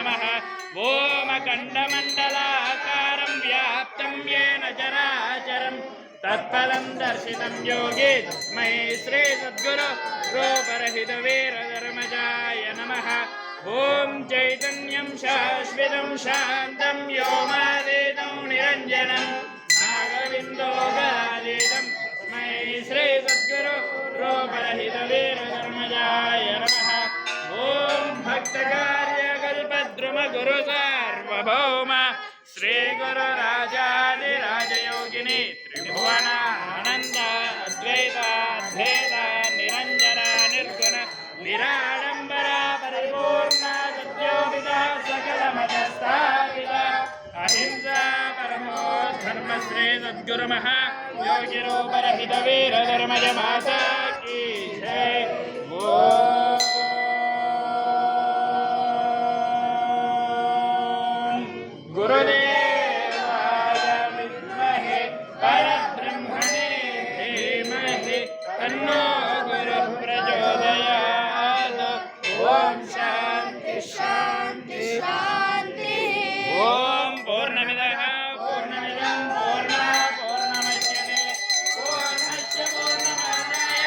नमः। ओम अखण्डमण्डलाकारं व्याप्तं येन चराचरं तत्फलं दर्शितं योगी तस्मै श्री सद्गुरु रूपरहितवीरधर्मजाय नमः। ओम चैतन्यं शाश्वतं शान्तं व्योमातीतं निरञ्जनं नागविन्दोपराजितं तस्मै श्री सद्गुरु रूपरहितवीरधर्मजाय नमः। ओम भक्तकार्यकल्पद्रुम गुरु सार्वभौम श्री गुरु राजाधिराजयोगिनी त्रिभुवन आनंद अद्वैत अद्वैत निरंजन निर्गुण निराडंबर परिपूर्ण सत्योपिता सकल मतस्थापित अहिंसा परमो धर्म श्री सद्गुरु महायोगी रूपरहित वीर धर्मज माता की जय। गुरुदेवाय विद्महे परब्रह्मणे धीमहि तन्नो गुरुः प्रचोदयात्। ओम शांति शांति शांति। ओम पूर्णमिदः पूर्णमिदं पूर्णात् पूर्णमुदच्यते पूर्णस्य पूर्णमादाय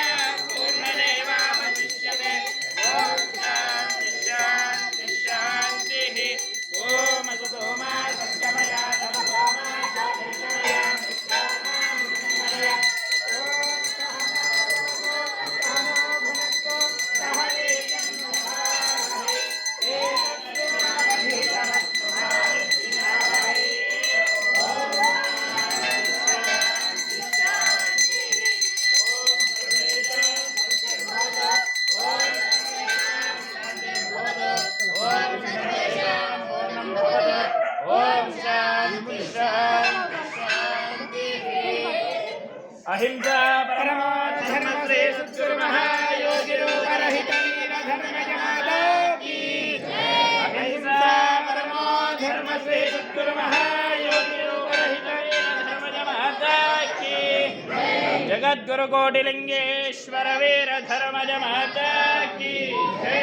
पूर्णमेवावशिष्यते। ओम शांति शांति शांतिः। ओम असतो मा सद्गमय तमसो मा ज्योतिर्गमय विद्यानामृतमय। ओम सहना भुनक्तु सह वीर्यं वहामहे तेजस्विनावधीतमस्तु मा विद्विषावहै। ओम शांति शांतिः। ओम सर्वेषां शान्तिर्भवतु। ओम सर्वेषां शान्तिर्भवतु। ओम सर्वेषां पूर्णं भवतु। ओम शांति शांति शांतिः। अहिंसा परमो धर्म श्री सद्गुरु महायोगी रूपरहित वीर धर्मज माता की जय। अहिंसा परमो धर्म श्री सद्गुरु महायोगी रूपरहित वीर धर्मज माता की जय। जगद्गुरु कोटिलिंगेश्वर वीर धर्मज माता की जय।